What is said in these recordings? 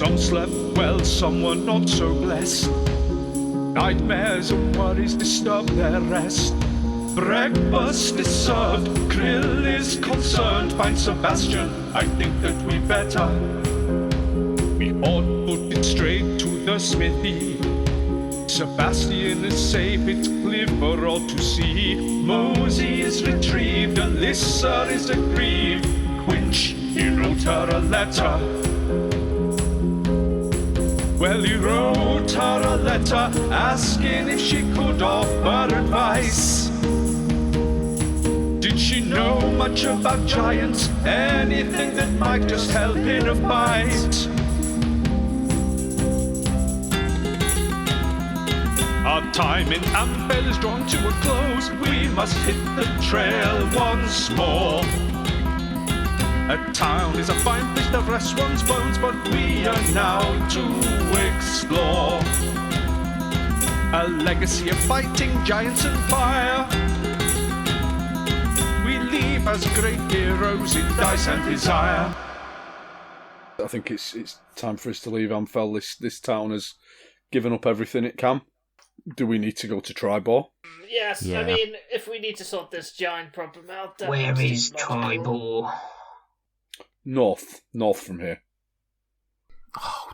Some slept well, some were not so blessed. Nightmares and worries disturb their rest. Breakfast is served, Krill is concerned. Find Sebastian, I think that we better. We ought put it straight to the smithy. Sebastian is safe, it's clear for all to see. Mosey is retrieved, Alyssa is aggrieved. Quinch, he wrote her a letter. Well, he wrote her a letter asking if she could offer advice. Did she know much about giants? Anything that might just help in a fight? Our time in Amphail is drawn to a close. We must hit the trail once more. A town is a fine place to rest one's bones, but we are now to explore a legacy of fighting giants and fire. We leave as great heroes in dice and desire. I think it's time for us to leave Amphail. This town has given up everything it can. Do we need to go to Triboar? Yes, Yeah. I mean, if we need to sort this giant problem out... Where is Triboar? North from here. Oh,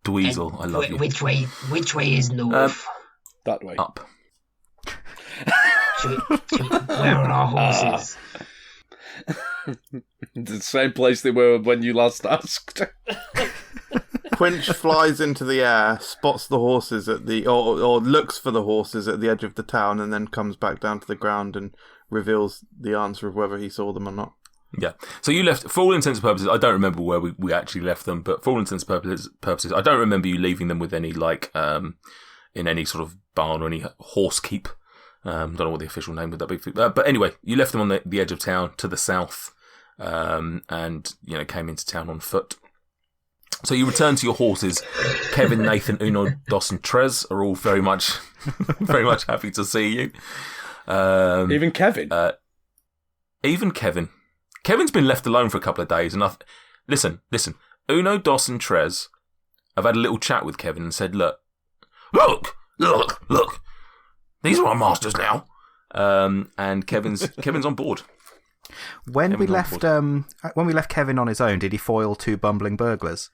Dweezil, I love you. Which way is north? That way. Up. Where are our horses? The same place they were when you last asked. Quinch flies into the air, spots the horses at the, or looks for the horses at the edge of the town, and then comes back down to the ground and reveals the answer of whether he saw them or not. Yeah. So you left, for all intents and purposes, I don't remember where we actually left them, but for all intents and purposes, I don't remember you leaving them with any, in any sort of barn or any horse keep. Don't know what the official name would that be. But anyway, you left them on the edge of town to the south, and, came into town on foot. So you return to your horses. Kevin, Nathan, Uno, Dos, and Trez are all very much happy to see you. Even Kevin? Even Kevin. Kevin's been left alone for a couple of days. And listen. Uno, Dos, and Trez have had a little chat with Kevin and said, look. These are our masters now. And Kevin's on board. When we left Kevin on his own, did he foil 2 bumbling burglars?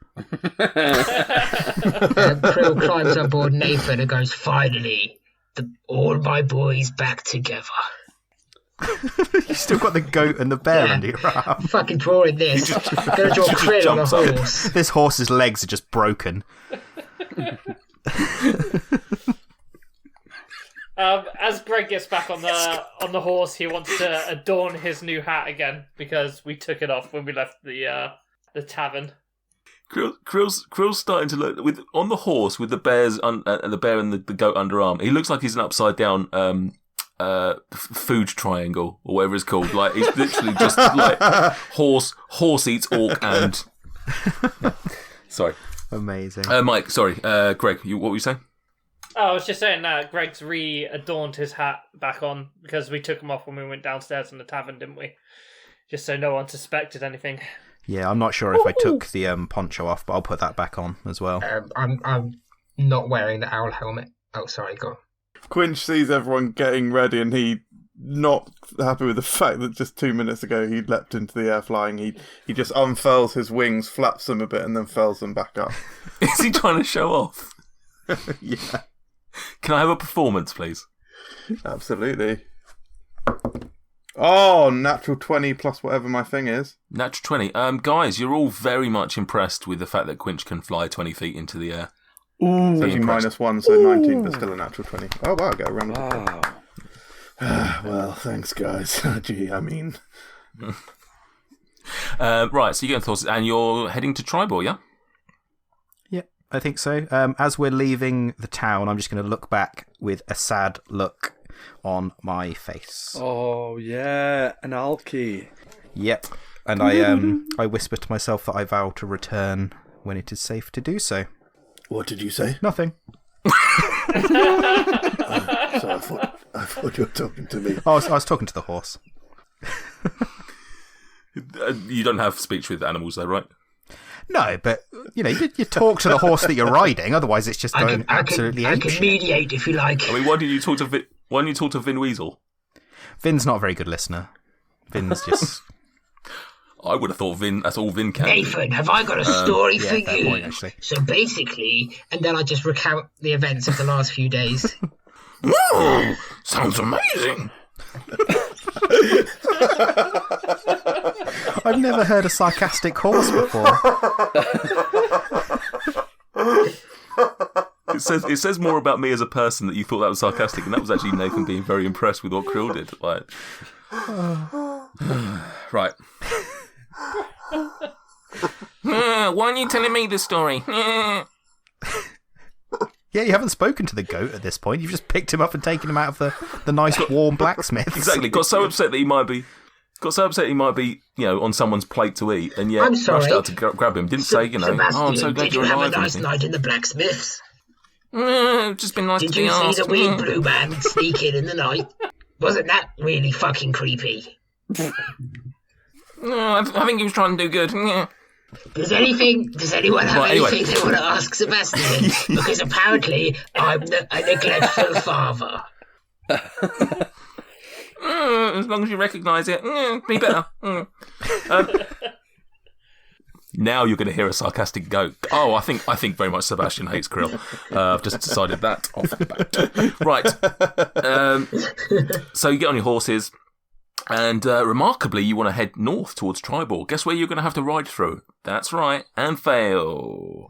Krill climbs on board Nathan and goes, finally, all my boys back together. You still got the goat and the bear under your arm. I'm fucking drawing this. I'm going to draw Krill on a horse. This horse's legs are just broken. As Greg gets back on the horse, he wants to adorn his new hat again because we took it off when we left the tavern. Krill's starting to look on the horse with the bear and the goat underarm. He looks like he's an upside down food triangle or whatever it's called. Like he's literally just like horse eats orc and. Yeah. Sorry. Amazing. Mike. Sorry. Greg. What were you saying? Oh, I was just saying that Greg's re-adorned his hat back on because we took him off when we went downstairs in the tavern, didn't we? Just so no one suspected anything. Yeah, I'm not sure if I took the poncho off, but I'll put that back on as well. I'm not wearing the owl helmet. Oh, sorry, go on. Quinch sees everyone getting ready, and he not happy with the fact that just 2 minutes ago he leapt into the air flying. He just unfurls his wings, flaps them a bit, and then furls them back up. Is he trying to show off? Yeah. Can I have a performance, please? Absolutely. Oh, natural 20 plus whatever my thing is. Natural 20. Guys, you're all very much impressed with the fact that Quinch can fly 20 feet into the air. Ooh. It's only -1, so 19, but still a natural 20. Oh, wow, I get a round of applause. Well, thanks, guys. Gee, I mean. Right, so you're going to horses, and you're heading to Triboar, yeah? I think so. As we're leaving the town, I'm just going to look back with a sad look on my face. Oh, yeah, an alky. Yep. And I whisper to myself that I vow to return when it is safe to do so. What did you say? Nothing. So I thought you were talking to me. I was talking to the horse. You don't have speech with animals, though, right? No, but you talk to the horse that you're riding. Otherwise, it's just going absolutely I apeshit. can mediate if you like. I mean, why didn't you talk to Vin Weasel? Vin's not a very good listener. Vin's just. I would have thought that's all Vin can. Nathan, have I got a story for fair you? point, actually. So basically, and then I just recount the events of the last few days. Whoa, sounds amazing. I've never heard a sarcastic horse before. It says more about me as a person that you thought that was sarcastic, and that was actually Nathan being very impressed with what Krill did. Like, right. Why aren't you telling me this story? Yeah, you haven't spoken to the goat at this point. You've just picked him up and taken him out of the nice warm blacksmiths. Exactly. Got so upset that he might be, on someone's plate to eat, and yet I'm sorry. rushed out to grab him. Didn't say, Sebastian, oh, I'm so glad did you're you have alive. a nice night in the blacksmiths? Just been nice Did to be you see asked. the weird blue man sneak in the night? Wasn't that really fucking creepy? I think he was trying to do good. Does anyone have Well, anyway. anything they want to ask Sebastian? Because apparently I'm a neglectful father. As long as you recognise it, be better. Now you're going to hear a sarcastic goat. Oh, I think very much Sebastian hates Krill. I've just decided that off the bat. Right. So you get on your horses, and remarkably, you want to head north towards Triboar. Guess where you're going to have to ride through? That's right, Amphail.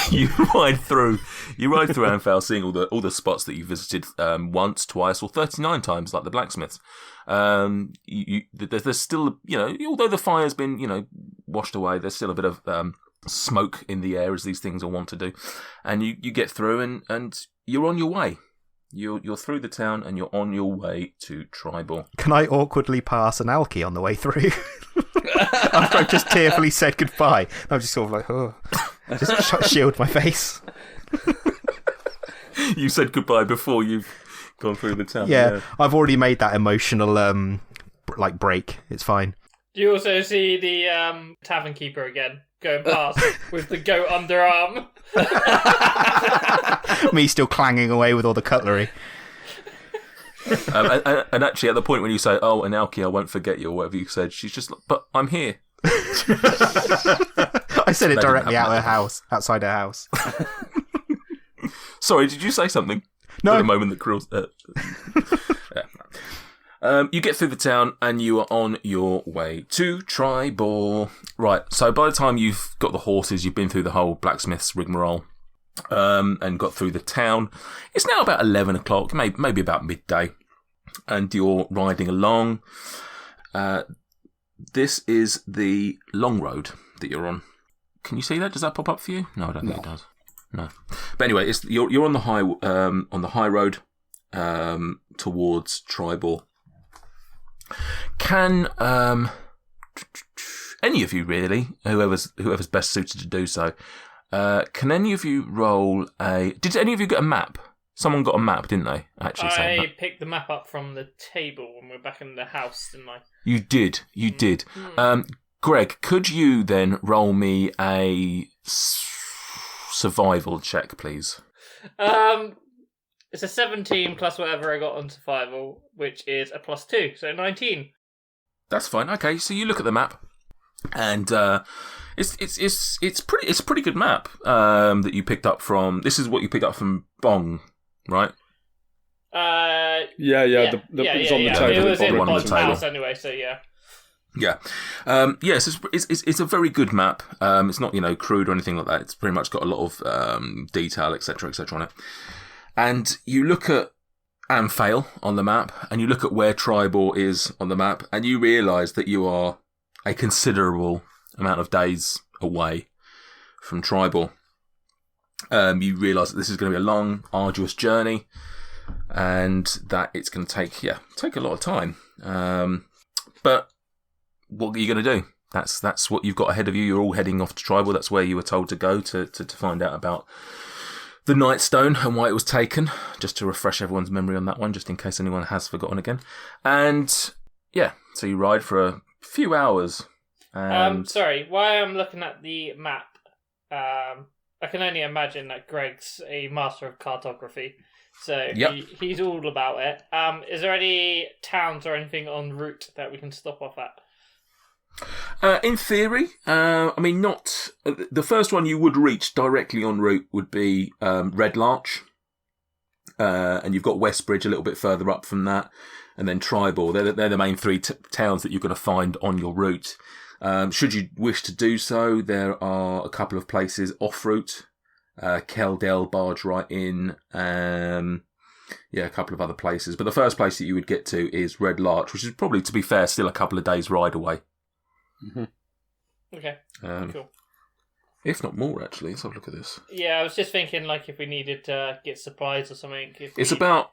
You ride through Amphail, seeing all the spots that you visited once, twice, or 39 times, like the blacksmiths. There's still, although the fire's been, washed away, there's still a bit of smoke in the air, as these things all want to do. And you get through, and you're on your way. You're through the town, and you're on your way to Triboar. Can I awkwardly pass an alky on the way through? After I've just tearfully said goodbye. I'm just sort of like, oh. Just shield my face. You said goodbye before you've gone through the town. Yeah, I've already made that emotional break. It's fine. Do you also see the tavern keeper again going past with the goat underarm? Me still clanging away with all the cutlery. And actually, at the point when you say, "Oh, Analki, I won't forget you," or whatever you said, she's just like, "But I'm here." I said it directly outside her house. Sorry, did you say something? No. At the moment that Krill's... you get through the town and you are on your way to Triboar. Right, so by the time you've got the horses, you've been through the whole blacksmith's rigmarole and got through the town. It's now about 11 o'clock, maybe about midday, and you're riding along. This is the long road that you're on. Can you see that? Does that pop up for you? No, I don't think it does. No. But anyway, you're on the high road towards Triboar. Can any of you really, whoever's best suited to do so, can any of you roll a? Did any of you get a map? Someone got a map, didn't they? Actually, I picked the map up from the table when we were back in the house, didn't I? You did. Greg, could you then roll me a survival check, please? It's a 17 plus whatever I got on survival, which is a +2, so 19. That's fine. Okay, so you look at the map, and it's a pretty good map that you picked up from. This is what you picked up from Bong, right? It was on the table. It was in One on the Bong's table. house anyway, so yeah. Yeah. Yes, it's a very good map. It's not, crude or anything like that. It's pretty much got a lot of detail, etc., on it. And you look at Amphail on the map, and you look at where Triboar is on the map, and you realise that you are a considerable amount of days away from Triboar. You realise that this is going to be a long, arduous journey, and that it's going to take a lot of time. But what are you going to do? That's what you've got ahead of you. You're all heading off to Triboar. That's where you were told to go to find out about the Night Stone and why it was taken, just to refresh everyone's memory on that one, just in case anyone has forgotten again. And yeah, so you ride for a few hours. And Sorry, while I'm looking at the map, I can only imagine that Greg's a master of cartography, so he's all about it. Is there any towns or anything en route that we can stop off at? In theory, not the first one you would reach directly en route would be Red Larch, and you've got Westbridge a little bit further up from that, and then Triboar. They're the main three towns that you're going to find on your route. Should you wish to do so, there are a couple of places off route. Keldale barge right in. A couple of other places, but the first place that you would get to is Red Larch, which is probably, to be fair, still a couple of days ride away. Mm-hmm. Okay, cool. If not more, actually. Let's have a look at this. Yeah, I was just thinking, like, if we needed to get supplies or something. It's about,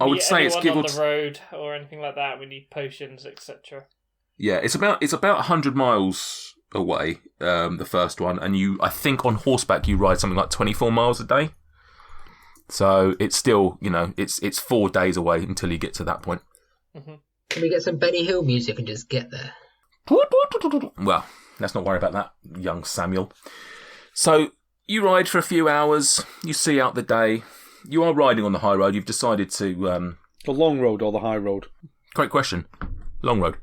I would say it's on the road or anything like that. We need potions, etc. Yeah, it's about 100 miles away. The first one, and I think on horseback you ride something like 24 miles a day. So it's still, it's 4 days away until you get to that point. Mm-hmm. Can we get some Benny Hill music and just get there? Well, let's not worry about that, young Samuel. So you ride for a few hours. You see out the day. You are riding on the high road. You've decided to the long road or the high road? Great question. Long road.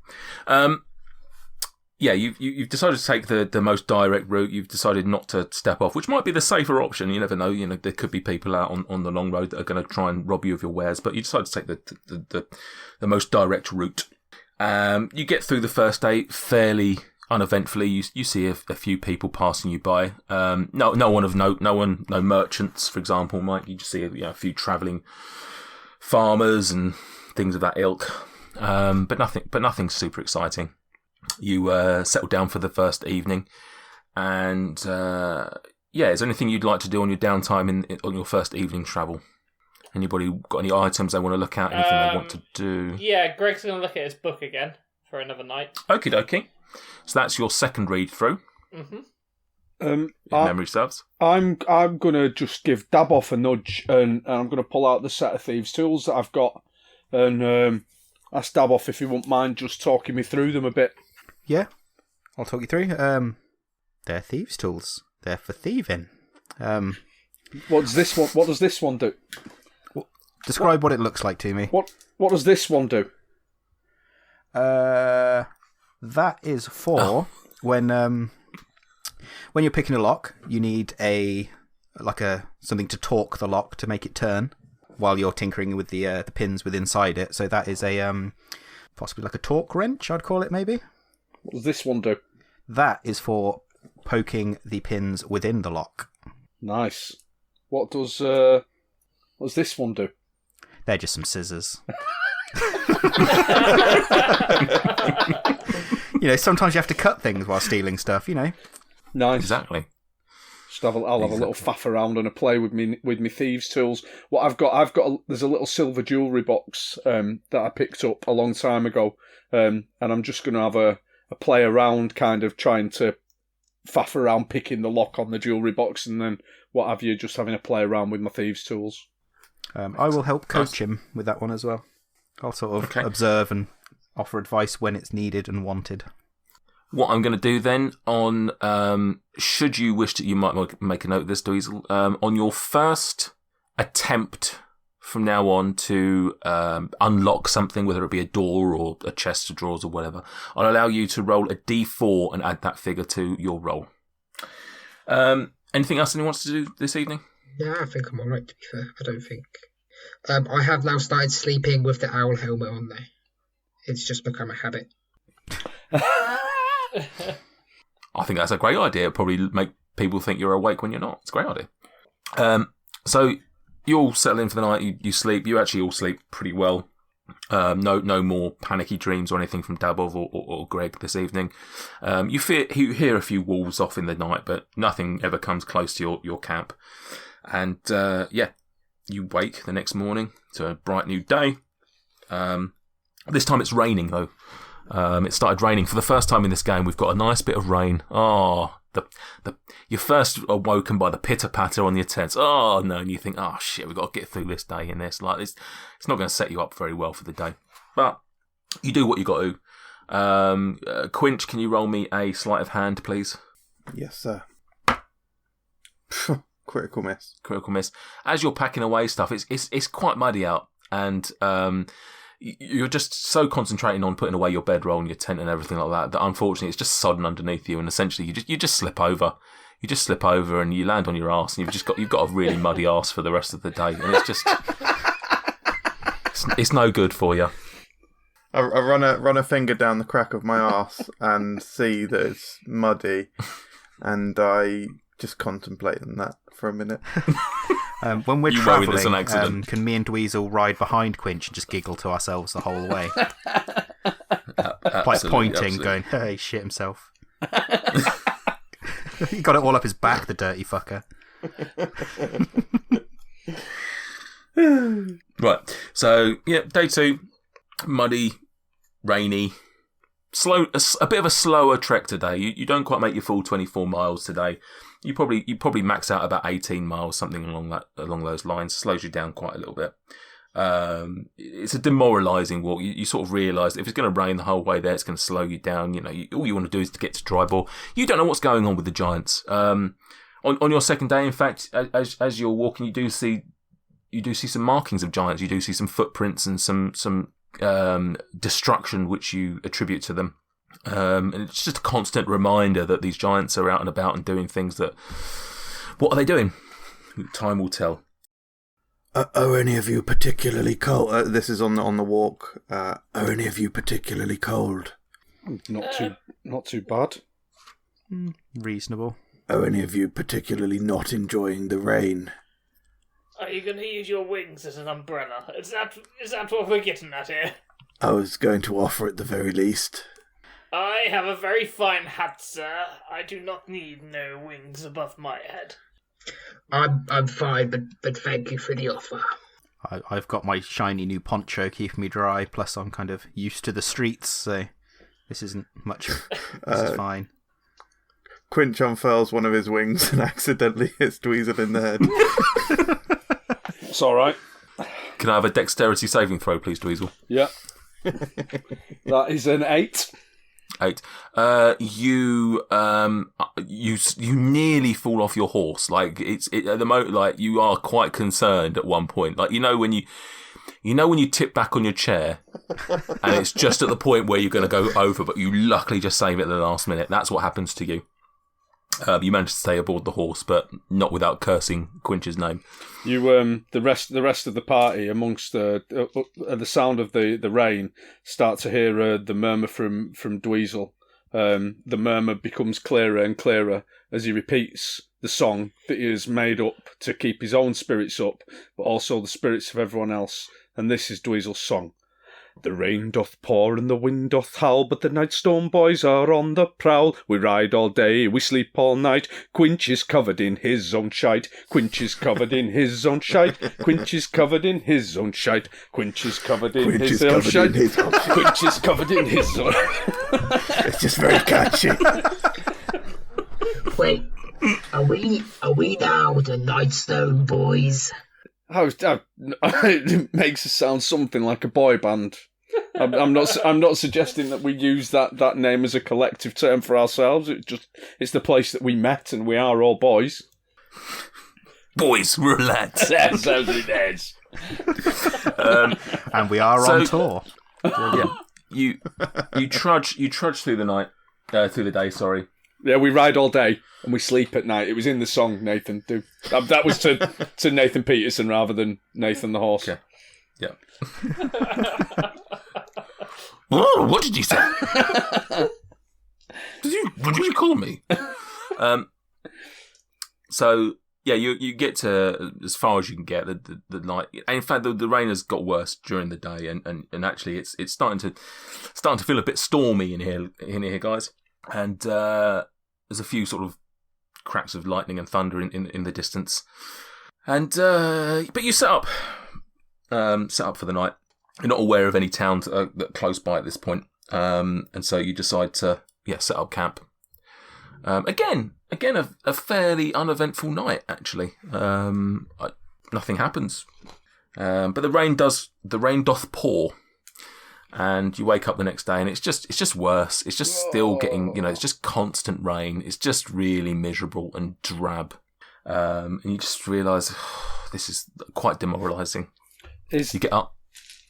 You've decided to take the most direct route. You've decided not to step off, which might be the safer option. You never know. There could be people out on the long road that are going to try and rob you of your wares. But you decide to take the most direct route. You get through the first day fairly uneventfully. You see a few people passing you by. No one of note. No merchants, for example. You just see a few travelling farmers and things of that ilk. But nothing super exciting. You settle down for the first evening, and is there anything you'd like to do on your downtime on your first evening travel? Anybody got any items they want to look at? Anything they want to do? Yeah, Greg's going to look at his book again for another night. Okie dokie. So that's your second read through. Mm-hmm. If memory serves. I'm going to just give Daboff a nudge, and I'm going to pull out the set of thieves' tools that I've got, and ask Daboff if he wouldn't mind just talking me through them a bit. Yeah, I'll talk you through. They're thieves' tools. They're for thieving. What does this one do? Describe what it looks like to me. What does this one do? That is for when you're picking a lock, you need something to torque the lock to make it turn while you're tinkering with the pins within inside it. So that is a possibly like a torque wrench, I'd call it maybe. What does this one do? That is for poking the pins within the lock. Nice. What does this one do? They're just some scissors. Sometimes you have to cut things while stealing stuff, Nice. Exactly. I'll have a little faff around and a play with me thieves' tools. What I've got there's a little silver jewellery box that I picked up a long time ago, and I'm just going to have a play around, kind of trying to faff around picking the lock on the jewellery box, and then what have you, just having a play around with my thieves' tools. I will help coach him with that one as well. I'll sort of observe and offer advice when it's needed and wanted. What I'm going to do then should you wish to, you might make a note of this, Dweezil, on your first attempt from now on to unlock something, whether it be a door or a chest of drawers or whatever, I'll allow you to roll a d4 and add that figure to your roll. Anything else anyone wants to do this evening? Yeah, I think I'm alright, to be fair. I don't think. I have now started sleeping with the owl helmet on there. It's just become a habit. I think that's a great idea. It'll probably make people think you're awake when you're not. It's a great idea. So you all settle in for the night. You sleep. You actually all sleep pretty well. No more panicky dreams or anything from Dabov or Greg this evening. You hear a few wolves off in the night, but nothing ever comes close to your camp. And you wake the next morning to a bright new day. This time it's raining though. It started raining for the first time in this game. We've got a nice bit of rain. Oh, you're first awoken by the pitter patter on your tents. Oh no, and you think, oh shit, we've got to get through this day in this. Like this, it's not going to set you up very well for the day. But you do what you got to. Quinch, can you roll me a sleight of hand, please? Yes, sir. Critical miss. Critical miss. As you're packing away stuff, it's quite muddy out, and you're just so concentrating on putting away your bedroll and your tent and everything like that unfortunately it's just sodden underneath you, and essentially you just slip over. You just slip over and you land on your arse, and you've got a really muddy arse for the rest of the day, and it's just it's no good for you. I run a finger down the crack of my arse and see that it's muddy, and I just contemplate on that for a minute. When we're travelling, can me and Dweezil ride behind Quinch and just giggle to ourselves the whole way? Like pointing, going, "Hey, shit himself." He got it all up his back, the dirty fucker. Right. So yeah, day 2, muddy, rainy, slow. A bit of a slower trek today. You don't quite make your full 24 miles today. You probably max out about 18 miles, something along those lines. Slows you down quite a little bit. It's a demoralising walk. You sort of realise if it's going to rain the whole way there, it's going to slow you down. All you want to do is to get to Triboar. You don't know what's going on with the giants. On your second day, in fact, as you're walking, you do see some markings of giants. You do see some footprints and some destruction which you attribute to them. And it's just a constant reminder that these giants are out and about and doing things that... What are they doing? Time will tell. Are any of you particularly cold? This is on the walk. Are any of you particularly cold? Not too bad. Reasonable. Are any of you particularly not enjoying the rain? Are you going to use your wings as an umbrella? Is that what we're getting at here? I was going to offer at the very least. I have a very fine hat, sir. I do not need no wings above my head. I'm fine, but thank you for the offer. I've got my shiny new poncho keeping me dry, plus I'm kind of used to the streets, so this isn't much. This is fine. Quinch unfurls one of his wings and accidentally hits Dweezil in the head. It's alright. Can I have a dexterity saving throw, please, Dweezil? Yeah. That is an 8. 8. You nearly fall off your horse. Like at the moment, like you are quite concerned at one point. Like when you tip back on your chair, and it's just at the point where you're going to go over, but you luckily just save it at the last minute. That's what happens to you. You managed to stay aboard the horse, but not without cursing Quinch's name. You the rest of the party, amongst the sound of the rain, start to hear the murmur from Dweezil. The murmur becomes clearer and clearer as he repeats the song that he has made up to keep his own spirits up, but also the spirits of everyone else. And this is Dweezil's song. The rain doth pour and the wind doth howl, but the Nightstone boys are on the prowl. We ride all day, we sleep all night. Quinch is covered in his own shite. Quinch is covered in his own shite. Quinch is covered in his own shite. Quinch is covered in his own shite. Quinch is covered in his own. It's just very catchy. Wait, are we now the Nightstone boys? It makes it sound something like a boy band. I'm not suggesting that we use that name as a collective term for ourselves. It's the place that we met, and we are all boys. Boys, relax. That's as it is. And we are on tour. Yeah, you trudge through the night, through the day. Sorry. Yeah, we ride all day and we sleep at night. It was in the song, Nathan. That was to Nathan Peterson rather than Nathan the horse. Okay. Yeah. Oh, what did you say? What did you call me? So yeah, you get to as far as you can get the night. And in fact, the rain has got worse during the day, and actually it's starting to feel a bit stormy in here, guys. And there's a few sort of cracks of lightning and thunder in the distance. And but you set up for the night. You're not aware of any towns that are close by at this point, and so you decide to set up camp. Again, a fairly uneventful night actually. Nothing happens, but the rain doth pour. And you wake up the next day and it's just worse. It's just still getting, it's just constant rain. It's just really miserable and drab. And you just realise this is quite demoralising. You get up.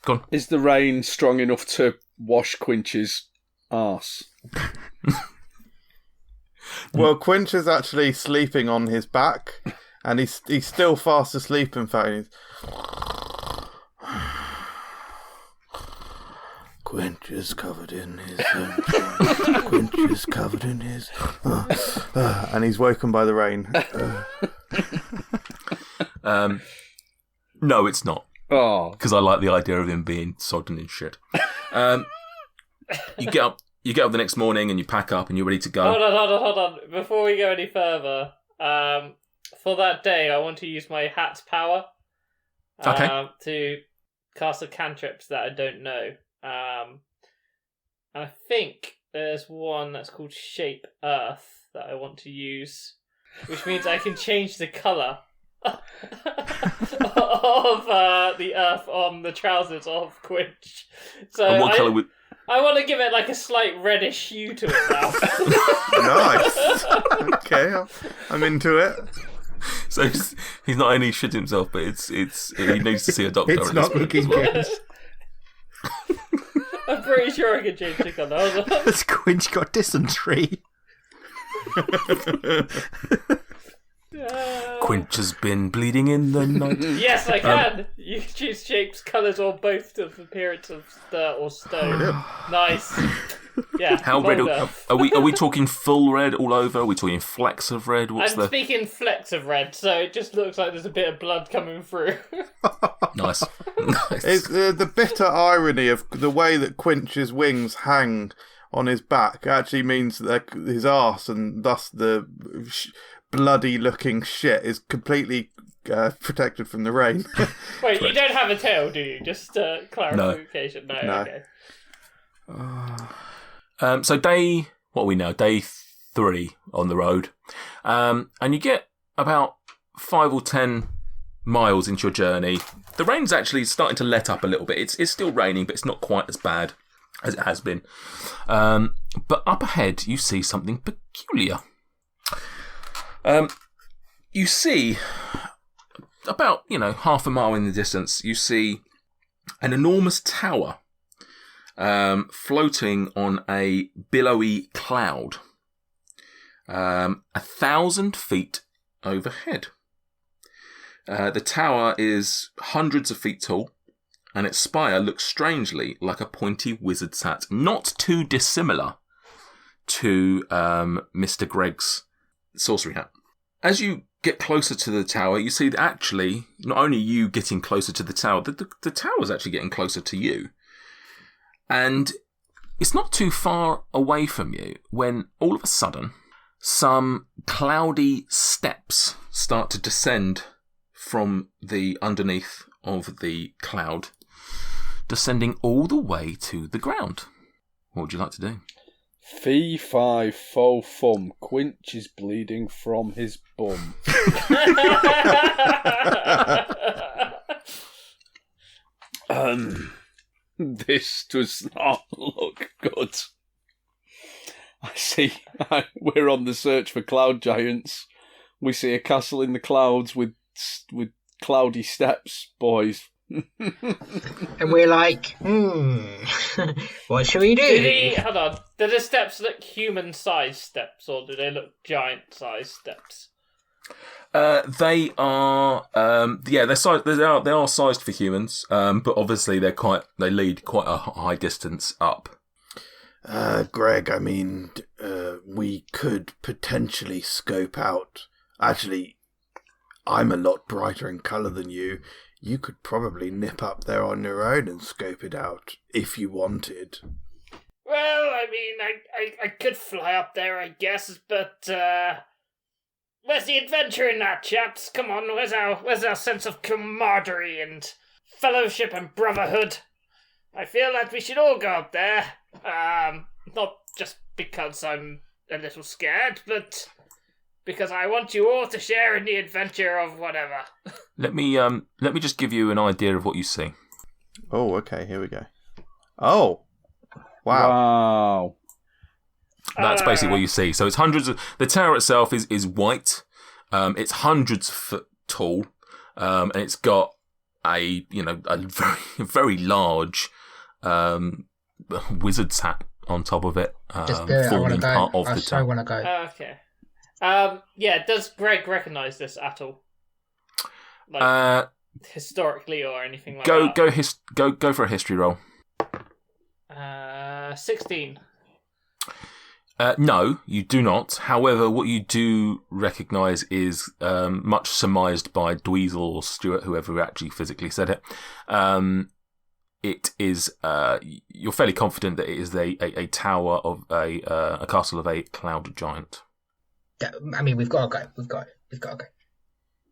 Go on. Is the rain strong enough to wash Quinch's arse? Well, Quinch is actually sleeping on his back, and he's still fast asleep. In fact, Quinch is covered in his. Quinch is covered in his. And he's woken by the rain. No, it's not. Oh, because I like the idea of him being sodden in shit. You get up the next morning and you pack up and you're ready to go. Hold on. Before we go any further, for that day, I want to use my hat's power to cast a cantrips that I don't know. And I think there's one that's called Shape Earth that I want to use, which means I can change the colour of the earth on the trousers of Quinch. So and what colour would... I want to give it like a slight reddish hue to it now. Nice. Okay, I'm into it. So he's not only shit himself, but it's he needs to see a doctor. It's not looking good. I'm pretty sure I can change the colour. Has Quinch got dysentery? Quinch has been bleeding in the night. Yes, I can. You can choose shapes, colours, or both of appearance of dirt or stone. Nice. Yeah. How red are we talking full red all over? Are we talking flecks of red? I'm speaking flecks of red, so it just looks like there's a bit of blood coming through. Nice. It's the bitter irony of the way that Quinch's wings hang on his back actually means that his arse and thus the bloody looking shit is completely protected from the rain. Wait, you don't have a tail, do you? Just clarification. No. No. Okay. So day 3 on the road, and you get about 5 or 10 miles into your journey. The rain's actually starting to let up a little bit. It's still raining, but it's not quite as bad as it has been. But up ahead, you see something peculiar. You see, about, half a mile in the distance, you see an enormous tower floating on a billowy cloud, 1,000 feet overhead. The tower is hundreds of feet tall, and its spire looks strangely like a pointy wizard's hat, not too dissimilar to Mr. Greg's sorcery hat. As you get closer to the tower, you see that actually, not only you getting closer to the tower, the tower's actually getting closer to you. And it's not too far away from you when all of a sudden, some cloudy steps start to descend from the underneath of the cloud, descending all the way to the ground. What would you like to do? Fee, fi, fo, fum. Quinch is bleeding from his bum. This does not look good. I see. We're on the search for cloud giants. We see a castle in the clouds with cloudy steps, boys. And we're like, what should we do? Hold on. Do the steps look human-sized steps, or do they look giant-sized steps? They are, they're sized. They are sized for humans, but obviously they lead quite a high distance up. Greg, I mean, we could potentially scope out. Actually, I'm a lot brighter in colour than you. You could probably nip up there on your own and scope it out, if you wanted. Well, I mean, I could fly up there, I guess, but, where's the adventure in that, chaps? Come on, where's our sense of camaraderie and fellowship and brotherhood? I feel that we should all go up there. Not just because I'm a little scared, but because I want you all to share in the adventure of whatever. Let me just give you an idea of what you see. Oh, okay, here we go. Oh. Wow. Wow. That's basically what you see. So it's hundreds of... The tower itself is white. It's hundreds of foot tall. And it's got a very, very large wizard's hat on top of it. Just do it. I want to go. Part of I the so tower. want to go. Okay. Yeah, does Greg recognise this at all? Historically or anything like that? Go for a history roll. 16. No, you do not. However, what you do recognise is much surmised by Dweezil or Stuart, whoever actually physically said it. It is. You're fairly confident that it is a tower of a castle of a cloud giant. I mean, we've got to go. We've got to go.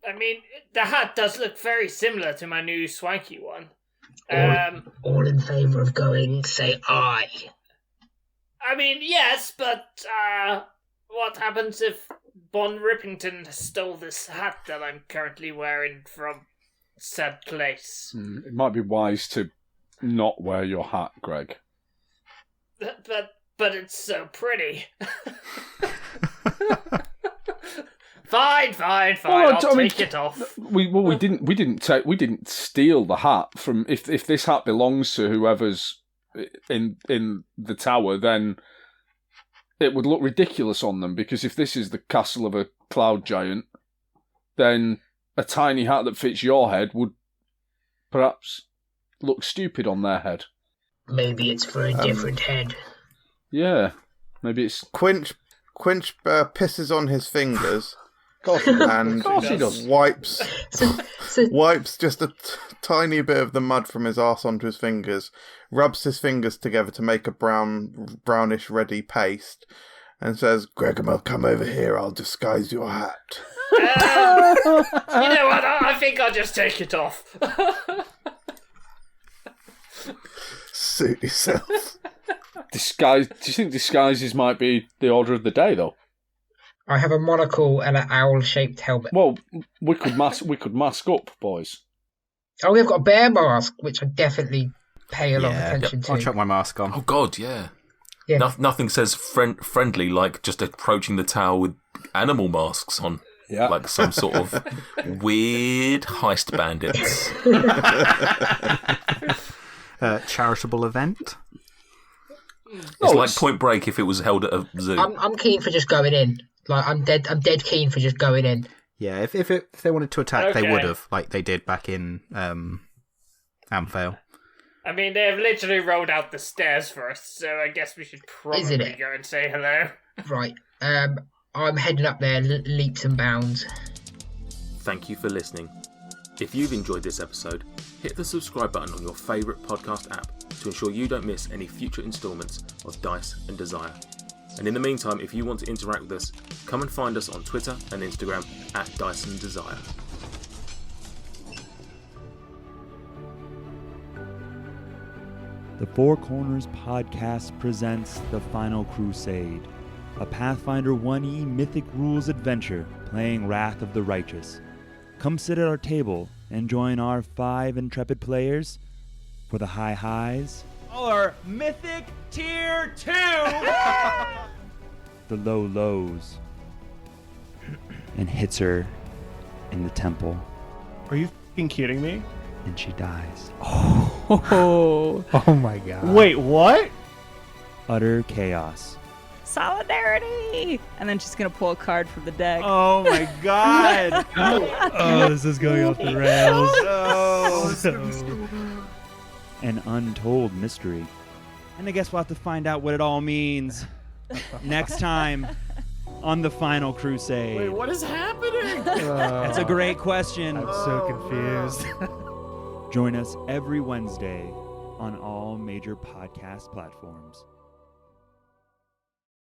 I mean, the hat does look very similar to my new swanky one. All in favour of going, say aye. I mean, yes, but what happens if Bon Rippington stole this hat that I'm currently wearing from said place? It might be wise to not wear your hat, Greg. But it's so pretty. Fine. I'll take it off. We didn't steal the hat from. If this hat belongs to whoever's in the tower, then it would look ridiculous on them. Because if this is the castle of a cloud giant, then a tiny hat that fits your head would perhaps look stupid on their head. Maybe it's for a different head. Yeah, maybe it's Quinch pisses on his fingers. Of course he does. Wipes just a tiny bit of the mud from his arse onto his fingers, rubs his fingers together to make a brownish reddy paste, and says, "Gregor, come over here, I'll disguise your hat." You know what, I think I'll just take it off. Suit yourself. Disguise. Do you think disguises might be the order of the day, though? I have a monocle and an owl-shaped helmet. Well, we could mask up, boys. Oh, we've got a bear mask, which I definitely pay a lot of attention to. I'll chuck my mask on. Oh God, yeah. Yeah. Nothing says friendly like just approaching the tower with animal masks on. Yeah. Like some sort of weird heist bandits. Charitable event. It's like Point Break if it was held at a zoo. I'm keen for just going in. Like I'm dead keen for just going in. Yeah, if they wanted to attack, Okay. they would have, like they did back in Amphail. I mean, they have literally rolled out the stairs for us, so I guess we should probably go and say hello. Right. I'm heading up there, leaps and bounds. Thank you for listening. If you've enjoyed this episode, hit the subscribe button on your favourite podcast app to ensure you don't miss any future instalments of Dice and Desire. And in the meantime, if you want to interact with us, come and find us on Twitter and Instagram at Dice and Desire. The Four Corners Podcast presents The Final Crusade, a Pathfinder 1E Mythic Rules adventure playing Wrath of the Righteous. Come sit at our table and join our 5 intrepid players for the high highs, or Mythic Tier 2, the low lows, and hits her in the temple, Are you f***ing kidding me? and she dies. Oh my god. wait, what? Utter chaos. Solidarity! And then she's gonna pull a card from the deck. Oh my god! Oh, this is going off the rails. Oh, An untold mystery. And I guess we'll have to find out what it all means next time on The Final Crusade. wait, what is happening? That's a great question. I'm so confused. Join us every Wednesday on all major podcast platforms.